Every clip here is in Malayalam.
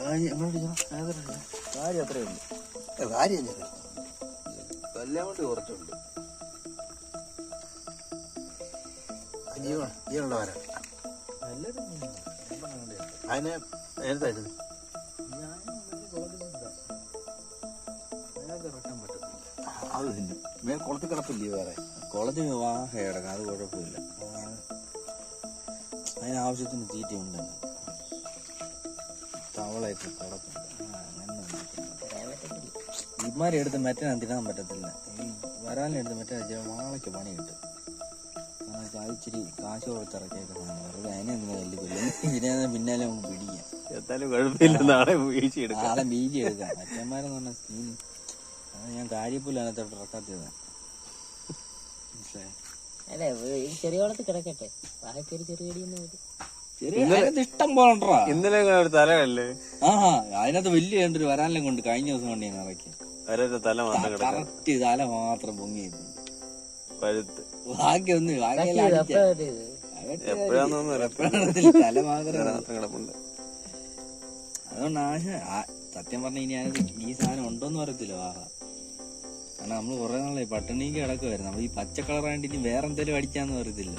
കാര്യം അത്രയുണ്ട്. കാര്യം എല്ലാം കൊണ്ട് കുറച്ചുണ്ട്. ജീവനുള്ള വരാം അതിനെ നേരത്തായിരുന്നു. അത് തിന്നും. കുളത്തിൽ കിടപ്പില്ലേ വേറെ? കുളത്തിൽ വാഹ കിടക്കാം, അത് കുഴപ്പമില്ല. അതിനാവശ്യത്തിന് തീറ്റയുണ്ട്. തവളയൊക്കെ കിടപ്പുണ്ട്. ഇമാരെ എടുത്ത് മെറ്റനെ തിന്നാൻ പറ്റത്തില്ല. ഈ വരാനെടുത്ത് മെറ്റനെ വാളയ്ക്ക് പണി കിട്ടും. കാരണം വെച്ചാൽ അത് ഇച്ചിരി കാശ് കൊടുത്തിറക്കിയൊക്കെ വെറുതെ അതിനെ എന്തിനാ വലിയ ഇതിനെ പിന്നാലെ നമുക്ക് പിടിക്കാം. നാളെ ബീജി എടുക്കാം. മറ്റന്മാരെന്ന് പറഞ്ഞ സ്കീം അത് ഞാൻ കാര്യപ്പോലും അതിനകത്തോട്ട് ഇറക്കാത്തതാണ്. അല്ലെ ചെറിയ കുളത്തിൽ കിടക്കട്ടെ, വാഴക്കൊരു ചെറിയ ഇഷ്ടം പോലെ ഇന്നലെ തലയല്ലേ. അതിനകത്ത് വലിയ കണ്ടൊരു വരാനെല്ലാം കൊണ്ട് കഴിഞ്ഞ ദിവസം കൊണ്ട് ഞാൻ ഇറക്കി. കറക്റ്റ് തല മാത്രം പൊങ്ങിയിരുന്നു. ബാക്കിയൊന്നും തല മാത്രം കിടപ്പുണ്ട്. അതുകൊണ്ട് സത്യം പറഞ്ഞ ഇനി ഈ സാധനം ഉണ്ടോന്ന് പറയത്തില്ല വാഹ. കാരണം നമ്മള് കുറെ നാളെ പട്ടിണിക്ക് കിടക്കുവായിരുന്നു. നമ്മൾ ഈ പച്ച കളറായിട്ട് ഇനി വേറെ എന്തെങ്കിലും അടിക്കാന്ന് പറയത്തില്ല.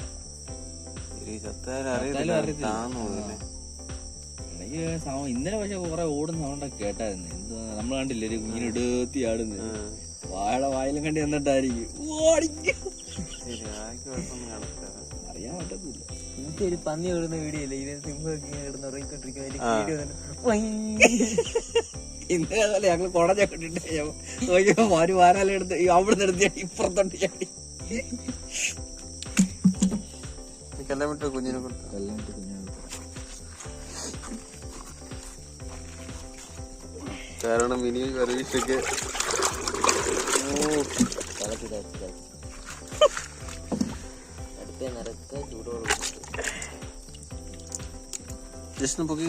ഇന്നലെ പക്ഷെ കുറെ ഓടുന്ന സൗണ്ടൊക്കെ കേട്ടായിരുന്നു. എന്തുവാ നമ്മൾ കണ്ടില്ലേ ഒരു മീനെടുത്തി ആടുന്നത്. വാഴയുടെ വായിലും കണ്ടി എന്നിട്ടായിരിക്കും അറിയാൻ പറ്റത്തില്ല. ഒരു പന്നി ഓടുന്ന വീഡിയോ അല്ലേ ഇത്? സിംഹമൊക്കെ കിടന്ന് ഉറങ്ങിക്കൊണ്ടിരിക്കുന്ന ഇന്നലെ ഞങ്ങള് കുടഞ്ഞിട്ട് വാരാലെടുത്ത് അവിടെ നിർത്തി ഇപ്പുറത്തോട്ട് ചാടി. കുഞ്ഞിനെ കാരണം ഇനി പരീക്ഷയ്ക്ക് ജസ്റ്റ് പൊക്കി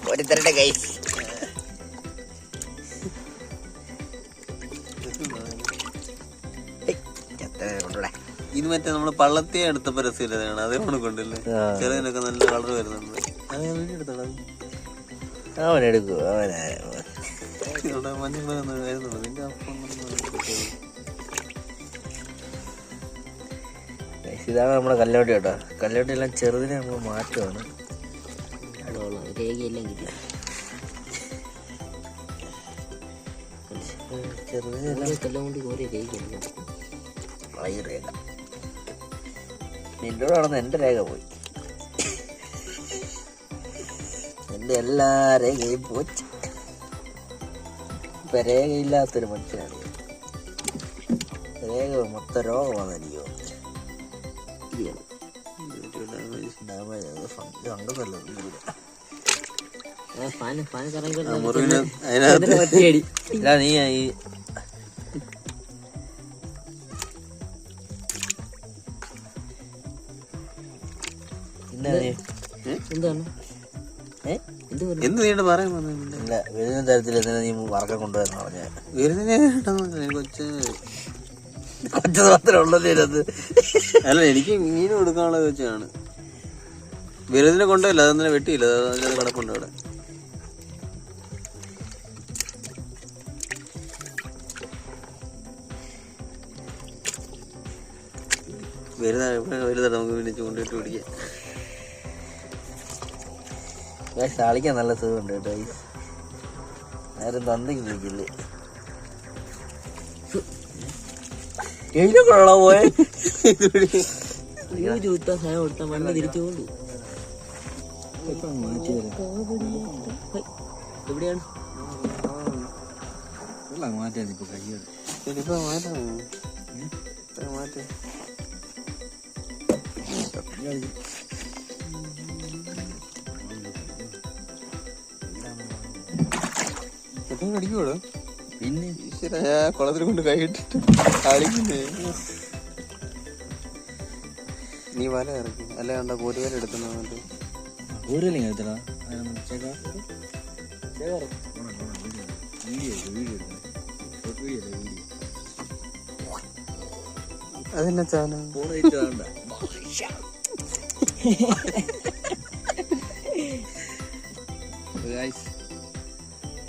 കോരിത്തരട്ടെ ഗൈസ്. ഇത് മറ്റേ നമ്മള് പള്ളത്തെ എടുത്തപ്പോ രസമില്ലാതാണ്. അതേ കൊണ്ടല്ലേ ചെറുതിനൊക്കെ നല്ല കളർ വരുന്നുണ്ട്. അവനെടുക്കും. മഞ്ഞ വരുന്നുണ്ട്. നിന്റെ ഇതാണ് നമ്മുടെ കല്ലോട്ടി കേട്ടോ. കല്ലോട്ടി എല്ലാം ചെറുതിനെ നമ്മൾ മാറ്റുവാണ്. രേഖയെല്ലാം കിട്ടി. ചെറുതിനെല്ലാം കൊണ്ട് കുറെ രേഖ. രേഖ നിന്റെ കൂടെ നടന്ന് എന്റെ രേഖ പോയി. എന്റെ എല്ലാ രേഖയും പോച്ച്. ഇപ്പൊ രേഖയില്ലാത്തൊരു മനുഷ്യനാണ്. രേഖ മൊത്തം രോഗമാണ് എനിക്ക്. എന്ത് നീണ്ട് പറയാൻ വരുന്ന തരത്തിൽ നീ വറക്കം കൊണ്ടുവരുന്ന പറഞ്ഞ കൊച്ചു മാത്രമേ ഉള്ളത്. അല്ല എനിക്ക് മീൻ കൊടുക്കാനുള്ളത് വെച്ചാണ്. വിരുദിനെ കൊണ്ടുപോയില്ല, അതൊന്നും വെട്ടിയില്ല. അത് കിടപ്പുണ്ട് അവിടെ. വലുതാണ് നമുക്ക് പിന്നെ ചൂണ്ടിട്ട് പിടിക്കാം. കളിക്കാൻ നല്ല സുഖമുണ്ട് കേട്ടോ. ആരും തന്നെങ്കിൽ വിളിക്കില്ലേ. എഴുതിക്കൊള്ളാ പോയെ സാധനം കൊടുത്താൽ മണ്ണ് തിരിച്ചു കൊണ്ടു. എവിടെയാണ് മാറ്റാൻ ഇപ്പൊ കഴിയുള്ളൂ. കടിക്കൂടോ? പിന്നെ കുളത്തിൽ കൊണ്ട് കൈയിട്ടിട്ട് കളിക്കുന്നേ. നീ വല ഇറക്കി അല്ല കണ്ട കോരുവല എടുക്കുന്ന അതെന്നാ ചാന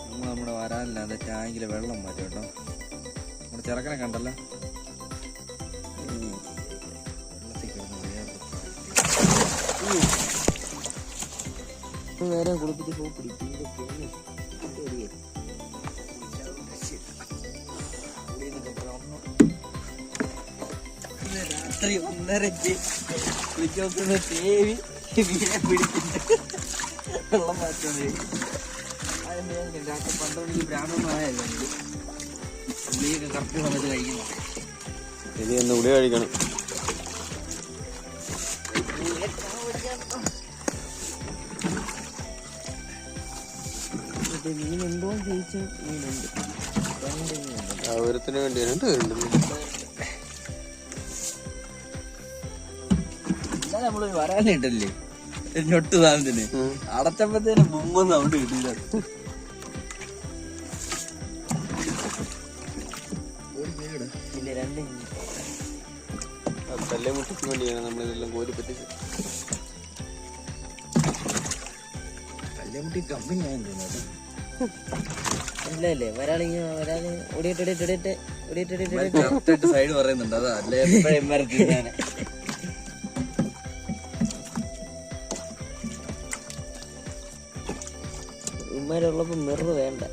നമ്മൾ നമ്മുടെ വരാനില്ലാതെ ടാങ്കിലെ വെള്ളം മാറ്റി കേട്ടോ. നമ്മുടെ ചെറുക്കനെ കണ്ടല്ലോ, വെള്ളത്തിൽ കിടന്ന് നേരെ കുളിപ്പിച്ച് പോ പിടിക്കും. രാത്രി 1:30 കുളിച്ചോക്കുന്ന തേവി മീനെ പിടിച്ചിട്ട് വെള്ളം മാറ്റുന്നത്. രാത്രി 12 മണിക്ക് ബ്രാഹ്മണമായല്ലോ ഉള്ളിയൊക്കെ കറക്റ്റ് സമയത്ത് കഴിക്കുന്നു. ഇനി ഒന്ന് ഗുളിക കഴിക്കണം. മീൻ ഉണ്ടോ ചോദിച്ചു. മീനുണ്ട്, സൗകര്യത്തിന് വേണ്ടി 2 പേരുണ്ട്. നമ്മള് വരാനിട്ടല്ലേ ഞൊട്ട് സാധനത്തിന് അടച്ചപ്പോഴത്തേനും മുമ്പ് സൗണ്ട് കിട്ടില്ല. പിന്നെ 2 തല്ലേ മുട്ടിക്ക് വേണ്ടിയാണ് നമ്മളിതെല്ലാം കോരി പറ്റിച്ച്. കല്ലുമുട്ടി കമ്പനി ഞാൻ തോന്നുന്നു. ഇല്ലല്ലേ വരാളി ഓടിയിട്ട് സൈഡ് പറയുന്നുണ്ട്. അതാ അല്ലേ എപ്പോഴും വരത്തില്ല. ഉമ്മാരുള്ളപ്പോ മിറർ വേണ്ട.